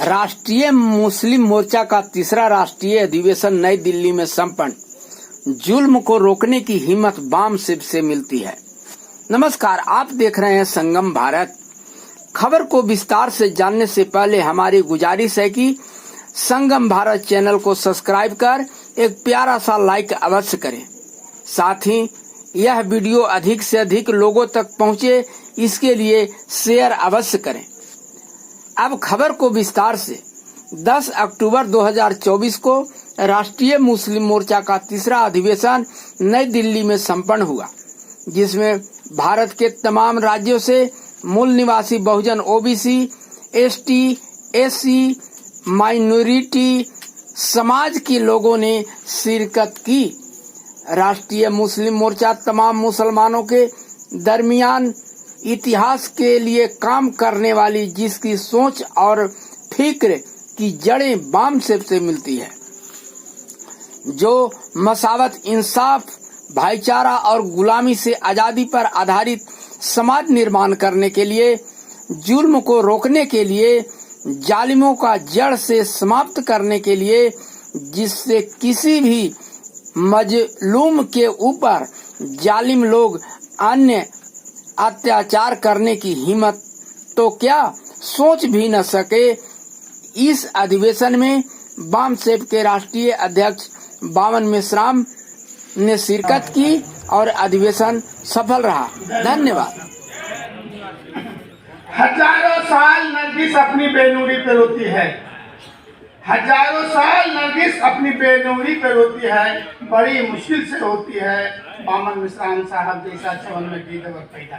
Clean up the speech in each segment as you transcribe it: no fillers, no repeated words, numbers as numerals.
राष्ट्रीय मुस्लिम मोर्चा का तीसरा राष्ट्रीय अधिवेशन नई दिल्ली में संपन्न। जुल्म को रोकने की हिम्मत वाम शिव से मिलती है। नमस्कार, आप देख रहे हैं संगम भारत। खबर को विस्तार से जानने से पहले हमारी गुजारिश है कि संगम भारत चैनल को सब्सक्राइब कर एक प्यारा सा लाइक अवश्य करें। साथ ही यह वीडियो अधिक से अधिक लोगों तक पहुंचे, इसके लिए शेयर अवश्य करें। अब खबर को विस्तार से। 10 अक्टूबर 2024 को राष्ट्रीय मुस्लिम मोर्चा का तीसरा अधिवेशन नई दिल्ली में संपन्न हुआ, जिसमें भारत के तमाम राज्यों से मूल निवासी बहुजन ओबीसी, एसटी, एससी, माइनॉरिटी समाज के लोगों ने शिरकत की। राष्ट्रीय मुस्लिम मोर्चा तमाम मुसलमानों के दरमियान इतिहास के लिए काम करने वाली, जिसकी सोच और फिक्र की जड़ें वाम से मिलती है, जो मसावत, इंसाफ, भाईचारा और गुलामी से आजादी पर आधारित समाज निर्माण करने के लिए, जुल्म को रोकने के लिए, जालिमों का जड़ से समाप्त करने के लिए, जिससे किसी भी मजलूम के ऊपर जालिम लोग अन्य अत्याचार करने की हिम्मत तो क्या सोच भी न सके। इस अधिवेशन में वाम सेप के राष्ट्रीय अध्यक्ष बामन मेश्राम ने शिरकत की और अधिवेशन सफल रहा। धन्यवाद। हजारों साल नरगिस अपनी बेनूरी पे रोती है, हजारों साल नरगिस अपनी बेनूरी पे रोती है, बड़ी मुश्किल से होती है। बामन मेश्राम साहब जैसा 54 में दीदवर पैदा।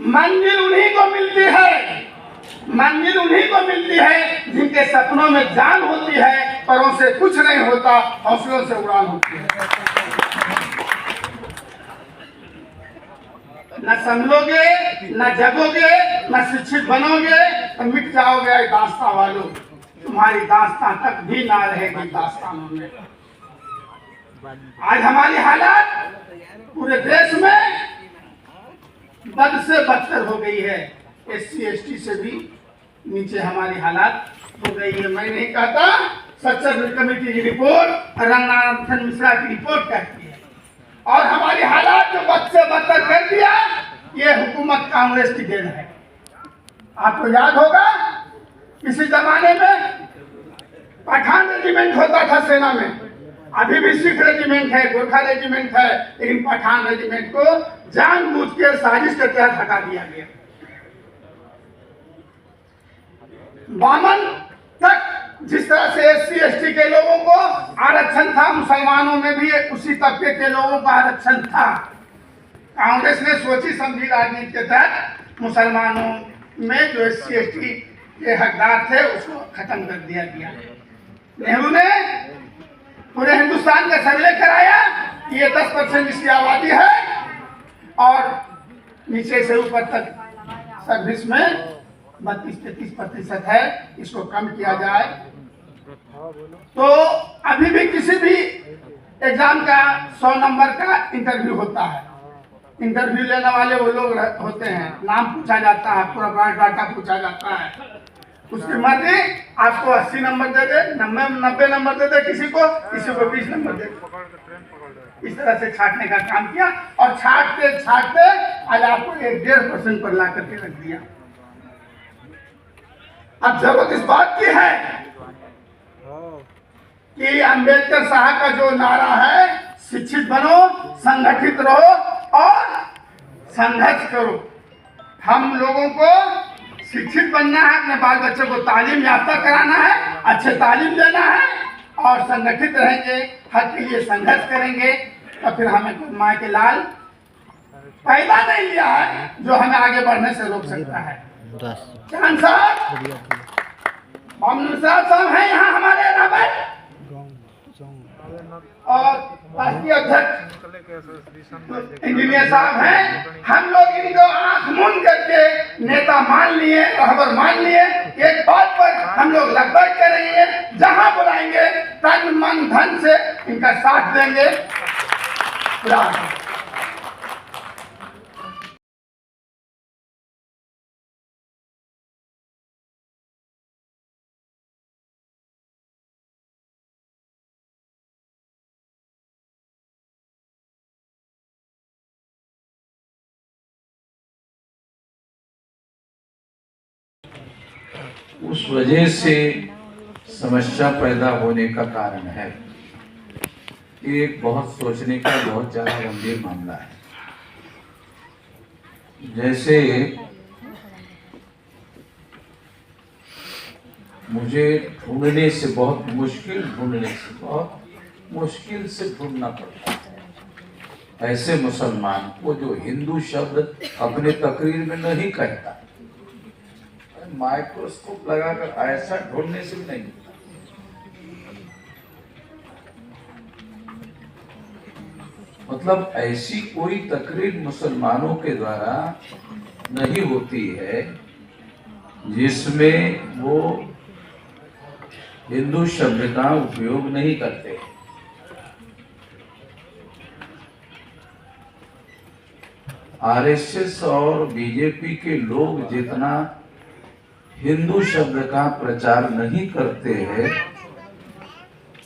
मंजिल उन्हीं को मिलती है, मंजिल उन्हीं को मिलती है जिनके सपनों में जान होती है, परों से कुछ नहीं होता, हौसलों से उड़ान होती है। न समझोगे, न जगोगे, न शिक्षित बनोगे तो मिट जाओगे दास्तां वालों। तुम्हारी दास्तां तक भी ना रहेगी दास्तानों में। आज हमारी हालत पूरे देश में बद से बदतर हो गई है। एससी एसटी से भी नीचे हमारी हालत हो गई है। मैं नहीं कहता, सच्चर कमेटी की रिपोर्ट, रंगनाथन मिश्रा की रिपोर्ट कहती है। और हमारी हालात जो बद से बदतर कर दिया, ये हुकूमत कांग्रेस की देन है। आपको याद होगा, किसी जमाने में पठान रेजिमेंट होता था सेना में, अभी भी सिख रेजिमेंट है, गोरखा रेजिमेंट है, लेकिन पठान रेजिमेंट को जानबूझ के साजिश के तहत हटा दिया गया। बामन तक जिस तरह से एससी एसटी के लोगों को आरक्षण था, मुसलमानों में भी उसी तबके के लोगों का आरक्षण था। कांग्रेस ने सोची समझी राजनीति के तहत मुसलमानों में जो एससी एसटी के हकदार थे उसको खत्म कर दिया गया। नेहरू ने पूरे हिंदुस्तान का सर्वे कराया कि ये 10% इसकी आबादी है और नीचे से ऊपर तक सर्विस में 32-33% है, इसको कम किया जाए। तो अभी भी किसी भी एग्जाम का 100 नंबर का इंटरव्यू होता है। इंटरव्यू लेने वाले वो लोग होते हैं, नाम पूछा जाता है, पूरा बायोडाटा पूछा जाता है। उसकी मर्जी आपको 80 नंबर दे दे, 90 नंबर दे दे, किसी को 20 नंबर दे दे। इस तरह से छांटने का काम किया और छांटते छांटते आज आपको 1.5% पर ला करके रख दिया। अब जरूरत इस बात की है कि अंबेडकर साहब का जो नारा है, शिक्षित बनो, संगठित रहो और संघर्ष करो। हम लोगों को शिक्षित बनना है, अपने बाल बच्चों को तालीम याफ्ता कराना है, अच्छे तालीम देना है और संगठित रहेंगे, हक के लिए संघर्ष करेंगे, तो फिर हमें कोई माँ के लाल पैदा नहीं लिया है जो हमें आगे बढ़ने से रोक सकता है। चांद साहब, बामन साहब हैं यहाँ हमारे राबर, और राष्ट्रीय अध्यक्ष इंजीनियर साहब हैं। हम लोग इनको आंख मूंद करके नेता मान लिए, रहबर मान लिए। एक बात पर हम लोग लगभग करेंगे, जहां बुलाएंगे तन मन धन से इनका साथ देंगे। उस वजह से समस्या पैदा होने का कारण है। ये एक बहुत सोचने का बहुत ज़्यादा गंभीर मामला है। जैसे मुझे ढूंढने से बहुत मुश्किल से ढूंढना पड़ता है ऐसे मुसलमान को जो हिंदू शब्द अपने तकरीर में नहीं कहता। माइक्रोस्कोप लगाकर ऐसा ढूंढने से भी नहीं मिलता। मतलब ऐसी कोई तकरीर मुसलमानों के द्वारा नहीं होती है जिसमें वो हिंदू शब्द का उपयोग नहीं करते। आरएसएस और बीजेपी के लोग जितना हिंदू शब्द का प्रचार नहीं करते हैं,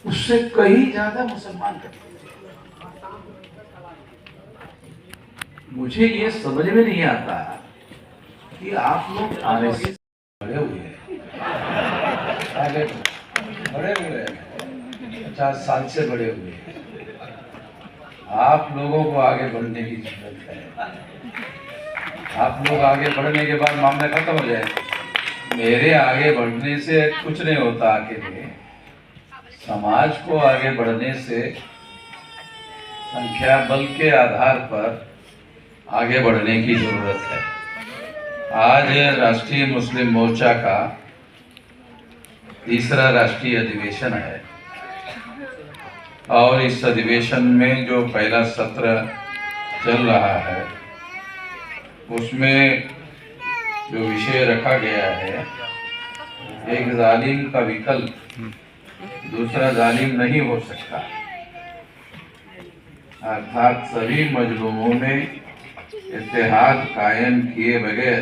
उससे कहीं ज्यादा मुसलमान करते हैं। मुझे ये समझ में नहीं आता कि आप लोग आरएसएस बड़े हुए हैं, आगे बड़े हुए हैं, 50 साल से बड़े हुए हैं। आप लोगों को आगे बढ़ने की जरूरत है। आप लोग आगे बढ़ने के बाद मामला खत्म हो जाए। मेरे आगे बढ़ने से कुछ नहीं होता। अकेले समाज को आगे बढ़ने से संख्या बल के आधार पर आगे बढ़ने की जरूरत है। आज राष्ट्रीय मुस्लिम मोर्चा का तीसरा राष्ट्रीय अधिवेशन है और इस अधिवेशन में जो पहला सत्र चल रहा है उसमें जो विषय रखा गया है, एक जालिम का विकल्प दूसरा जालिम नहीं हो सकता। अर्थात सभी मजलूमों में इत्तेहाद कायम किए बगैर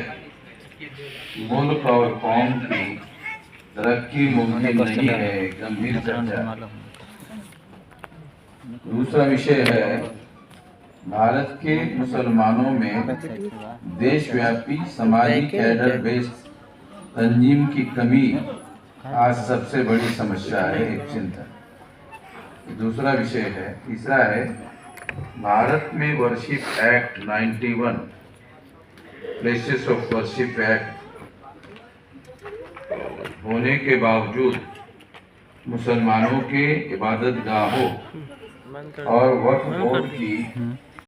मुल्क और कौम की तरक्की मुमकिन नहीं है। गंभीर चर्चा। दूसरा विषय है भारत के मुसलमानों में देशव्यापी समाजी कैडर बेस्ड तंजीम की कमी आज सबसे बड़ी समस्या है, एक चिंता। दूसरा विषय है। तीसरा है भारत में worship act 91 places of worship act होने के बावजूद मुसलमानों के इबादत गाहों और वक्फ बोर्ड की